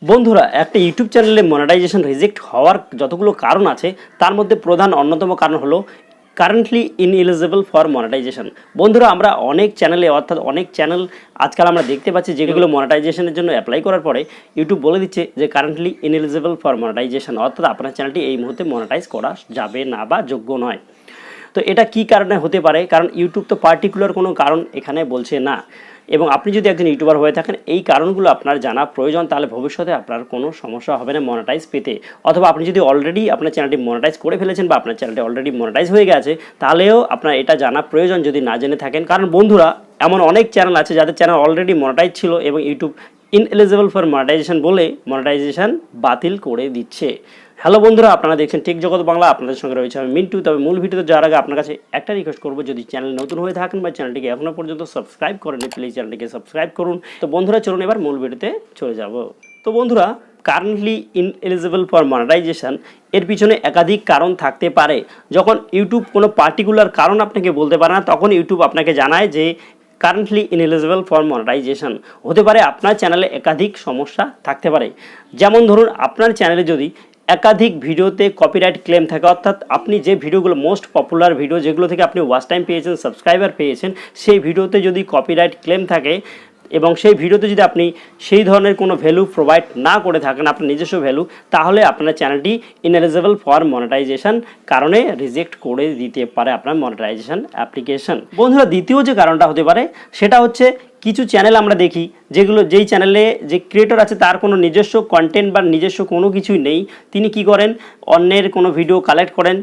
বন্ধুরা একটা ইউটিউব চ্যানেলে মনিটাইজেশন রিজেক্ট হওয়ার যতগুলো কারণ আছে তার মধ্যে প্রধান অন্যতম কারণ হলো কারেন্টলি ইনএলিজিবল ফর মনিটাইজেশন। বন্ধুরা আমরা অনেক চ্যানেলে অর্থাৎ অনেক চ্যানেল আজকাল আমরা দেখতে পাচ্ছি যেগুলো মনিটাইজেশনের জন্য অ্যাপ্লাই করার পরে ইউটিউব বলে দিচ্ছে যে কারেন্টলি ইনএলিজিবল ফর মনিটাইজেশন, অর্থাৎ আপনার চ্যানেলটি এই মুহূর্তে মনিটাইজ করা যাবে না বা যোগ্য নয়। তো এটা কি কারণে হতে পারে? কারণ ইউটিউব তো পার্টিকুলার কোনো কারণ এখানে বলছে না, এবং আপনি যদি একজন ইউটিউবার হয়ে থাকেন এই কারণগুলো আপনার জানা প্রয়োজন, তাহলে ভবিষ্যতে আপনার কোনো সমস্যা হবে না মনিটাইজ পেতে। অথবা আপনি যদি অলরেডি আপনার চ্যানেলটি মনিটাইজ করে ফেলেছেন বা আপনার চ্যানেলটি অলরেডি মনিটাইজ হয়ে গেছে, তাহলেও আপনার এটা জানা প্রয়োজন যদি না জেনে থাকেন। কারণ বন্ধুরা এমন অনেক চ্যানেল আছে যাদের চ্যানেল অলরেডি মনিটাইজ ছিল এবং ইউটিউব ইনএলিজিবল ফর মনিটাইজেশন বলে মনিটাইজেশন বাতিল করে দিচ্ছে। হ্যালো বন্ধুরা, আপনারা দেখছেন টেক জগৎ বাংলা, আপনাদের সঙ্গে রয়েছে আমি মিন্টু। তবে মূল ভিডিওতে যাওয়ার আগে আপনার কাছে একটা রিকোয়েস্ট করবো, যদি চ্যানেল নতুন হয়ে থাকেন বা চ্যানেলটিকে এখনও পর্যন্ত সাবস্ক্রাইব করেনি প্লিজ চ্যানেলটিকে সাবস্ক্রাইব করুন। তো বন্ধুরা চলুন এবার মূল ভিডিওতে চলে যাব। তো বন্ধুরা কারেন্টলি ইনএলিজিবল ফর মনিটাইজেশন এর পিছনে একাধিক কারণ থাকতে পারে। যখন ইউটিউব কোনো পার্টিকুলার কারণ আপনাকে বলতে পারে না, তখন ইউটিউব আপনাকে জানায় যে কারেন্টলি ইনএলিজিবল ফর মনিটাইজেশন। হতে পারে আপনার চ্যানেলে একাধিক সমস্যা থাকতে পারে। যেমন ধরুন আপনার চ্যানেলে যদি একাধিক ভিডিওতে কপিরাইট ক্লেম থাকে, অর্থাৎ আপনি যে ভিডিওগুলো মোস্ট পপুলার ভিডিও যেগুলো থেকে আপনি ওয়াচ টাইম পেয়েছেন, সাবস্ক্রাইবার পেয়েছেন, সেই ভিডিওতে যদি কপিরাইট ক্লেম থাকে এবং সেই ভিডিওতে যদি আপনি সেই ধরনের কোনো ভ্যালু প্রোভাইড না করে থাকেন, আপনার নিজস্ব ভ্যালু, তাহলে আপনার চ্যানেলটি ইনএলিজিবল ফর মনিটাইজেশন কারণে রিজেক্ট করে দিতে পারে আপনার মনিটাইজেশন অ্যাপ্লিকেশন। বন্ধুরা দ্বিতীয় যে কারণটা হতে পারে সেটা হচ্ছে কিছু চ্যানেল আমরা দেখি যেই চ্যানেলে যে ক্রিয়েটর আছে তার কোনো নিজস্ব কন্টেন্ট বা নিজস্ব কোনো কিছুই নেই। তিনি কি করেন, অন্যের কোনো ভিডিও কালেক্ট করেন,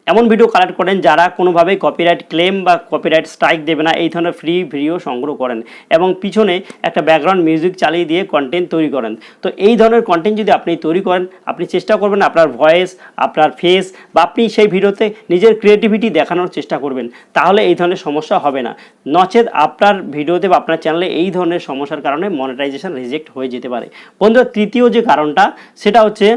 এমন ভিডিও কালেক্ট করেন যারা কোনোভাবেই কপিরাইট ক্লেম বা কপিরাইট স্ট্রাইক দেবে না, এই ধরনের ফ্রি ভিডিও সংগ্রহ করেন এবং পিছনে একটা ব্যাকগ্রাউন্ড মিউজিক চালিয়ে দিয়ে কন্টেন্ট তৈরি করেন। তো এই ধরনের কন্টেন্ট যদি আপনি তৈরি করেন, আপনি চেষ্টা করবেন আপনার ভয়েস, আপনার ফেস বা আপনি সেই ভিডিওতে নিজের ক্রিয়েটিভিটি দেখানোর চেষ্টা করবেন, তাহলে এই ধরনের সমস্যা হবে না। নচেত আপনার ভিডিওতে বা আপনার চ্যানেলে এই ধরনের সমস্যার কারণে মনিটাইজেশন রিজেক্ট হয়ে যেতে পারে। বন্ধুরা তৃতীয় যে কারণটা সেটা হচ্ছে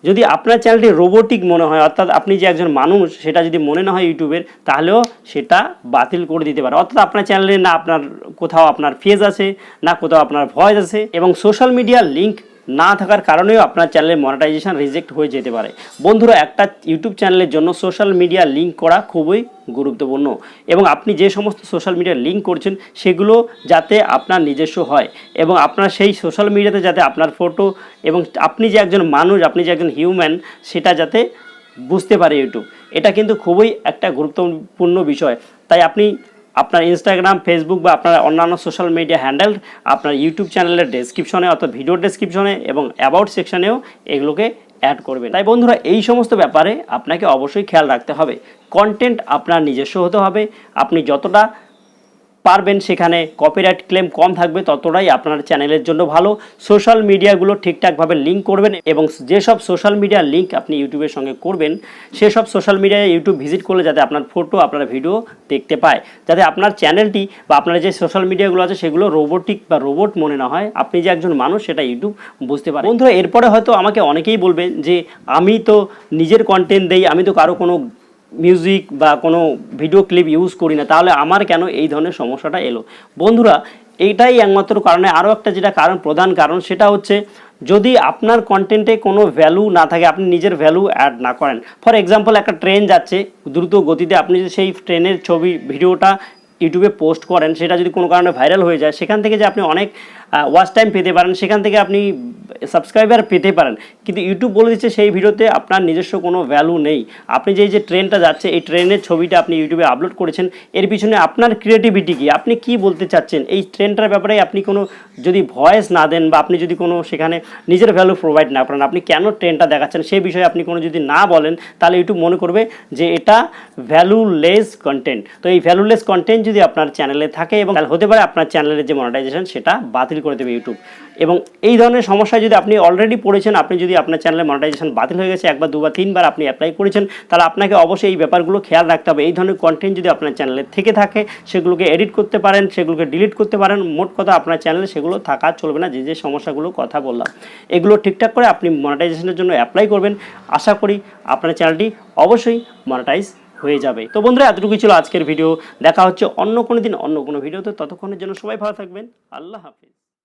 যদি আপনার চ্যানেলটি রোবোটিক মনে হয়, অর্থাৎ আপনি যে একজন মানুষ সেটা যদি মনে না হয় ইউটিউবের, তাহলেও সেটা বাতিল করে দিতে পারে। অর্থাৎ আপনার চ্যানেলে না আপনার কোথাও আপনার ফেস আছে, না কোথাও আপনার ভয়েস আছে, এবং সোশ্যাল মিডিয়ার লিঙ্ক না থাকার কারণেও আপনার চ্যানেলের মনিটাইজেশন রিজেক্ট হয়ে যেতে পারে। বন্ধুরা একটা ইউটিউব চ্যানেলের জন্য সোশ্যাল মিডিয়া লিঙ্ক করা খুবই গুরুত্বপূর্ণ, এবং আপনি যে সমস্ত সোশ্যাল মিডিয়া লিঙ্ক করছেন সেগুলো যাতে আপনার নিজস্ব হয় এবং আপনার সেই সোশ্যাল মিডিয়াতে যাতে আপনার ফটো এবং আপনি যে একজন মানুষ, আপনি যে একজন হিউম্যান, সেটা যাতে বুঝতে পারে ইউটিউব। এটা কিন্তু খুবই একটা গুরুত্বপূর্ণ বিষয়। তাই আপনি আপনার ইনস্টাগ্রাম, ফেসবুক বা আপনার অন্যান্য সোশ্যাল মিডিয়া হ্যান্ডেল আপনার ইউটিউব চ্যানেলের ডেসক্রিপশনে অর্থাৎ ভিডিও ডেসক্রিপশনে এবং অ্যাবাউট সেকশনেও এগুলোকে অ্যাড করবেন। তাই বন্ধুরা এই সমস্ত ব্যাপারে আপনাকে অবশ্যই খেয়াল রাখতে হবে। কন্টেন্ট আপনার নিজস্ব হতে হবে, আপনি যতটা পারবেন সেখানে কপিরাইট ক্লেম কম থাকবে ততটাই আপনার চ্যানেলের জন্য ভালো। সোশ্যাল মিডিয়াগুলো ঠিকঠাকভাবে লিঙ্ক করবেন এবং যেসব সোশ্যাল মিডিয়ার লিঙ্ক আপনি ইউটিউবের সঙ্গে করবেন সেসব সোশ্যাল মিডিয়ায় ইউটিউব ভিজিট করলে যাতে আপনার ফটো, আপনার ভিডিও দেখতে পায়, যাতে আপনার চ্যানেলটি বা আপনার যে সোশ্যাল মিডিয়াগুলো আছে সেগুলো রোবোটিক বা রোবট মনে না হয়, আপনি যে একজন মানুষ সেটা ইউটিউব বুঝতে পারে। বন্ধুরা এরপরে হয়তো আমাকে অনেকেই বলবেন যে আমি তো নিজের কন্টেন্ট দেই, আমি তো কারো কোনো মিউজিক বা কোনো ভিডিও ক্লিপ ইউজ করি না, তাহলে আমার কেন এই ধরনের সমস্যাটা এলো? বন্ধুরা এইটাই একমাত্র কারণে। আরও একটা যেটা প্রধান কারণ সেটা হচ্ছে যদি আপনার কন্টেন্টে কোনো ভ্যালু না থাকে, আপনি নিজের ভ্যালু অ্যাড না করেন। ফর এক্সাম্পল একটা ট্রেন যাচ্ছে দ্রুত গতিতে, আপনি যদি সেই ট্রেনের ভিডিওটা ইউটিউবে পোস্ট করেন, সেটা যদি কোনো কারণে ভাইরাল হয়ে যায়, সেখান থেকে যে আপনি অনেক ওয়াচ টাইম পেতে পারেন, সেখান থেকে আপনি সাবস্ক্রাইবার পেতে পারেন, কিন্তু ইউটিউব বলে দিচ্ছে সেই ভিডিওতে আপনার নিজস্ব কোনো ভ্যালু নেই। আপনি যে ট্রেনটা যাচ্ছে এই ট্রেনের ছবিটা আপনি ইউটিউবে আপলোড করেছেন, এর পিছনে আপনার ক্রিয়েটিভিটি কি, আপনি কি বলতে চাচ্ছেন এই ট্রেনটার ব্যাপারে আপনি কোনো যদি ভয়েস না দেন বা আপনি যদি কোনো সেখানে নিজের ভ্যালু প্রোভাইড না করেন, আপনি কেন ট্রেনটা দেখাচ্ছেন সেই বিষয়ে আপনি কোনো যদি না বলেন, তাহলে ইউটিউব মনে করবে যে এটা ভ্যালুলেস কন্টেন্ট। তো এই ভ্যালুলেস কন্টেন্ট যদি আপনার চ্যানেলে থাকে এবং তাহলে হতে পারে আপনার চ্যানেলের যে মনিটাইজেশন সেটা বাতিল করে দেবে ইউটিউব। এবং এই ধরনের সমস্যায় যদি আপনি অলরেডি পড়েছেন, আপনি যদি আপনার চ্যানেলে মনিটাইজেশন বাতিল হয়ে গেছে, একবার, দুবার, তিনবার আপনি অ্যাপ্লাই করেছেন, তাহলে আপনাকে অবশ্যই এই ব্যাপারগুলো খেয়াল রাখতে হবে। এই ধরনের কন্টেন্ট যদি আপনার চ্যানেলে থেকে থাকে সেগুলোকে এডিট করতে পারেন, সেগুলোকে ডিলিট করতে পারেন। মোট কথা আপনার চ্যানেলে সেগুলো থাকা চলবে না। যে সমস্যাগুলো কথা বললাম এগুলো ঠিকঠাক করে আপনি মনিটাইজেশনের জন্য অ্যাপ্লাই করবেন। আশা করি আপনার চ্যানেলটি অবশ্যই মনিটাইজ হয়ে যাবে। তো বন্ধুরা এতটুকুই ছিল আজকের ভিডিও। দেখা হচ্ছে অন্য কোনো দিন অন্য কোনো ভিডিওতে। ততক্ষণের জন্য সবাই ভালো থাকবেন। আল্লাহ হাফিজ।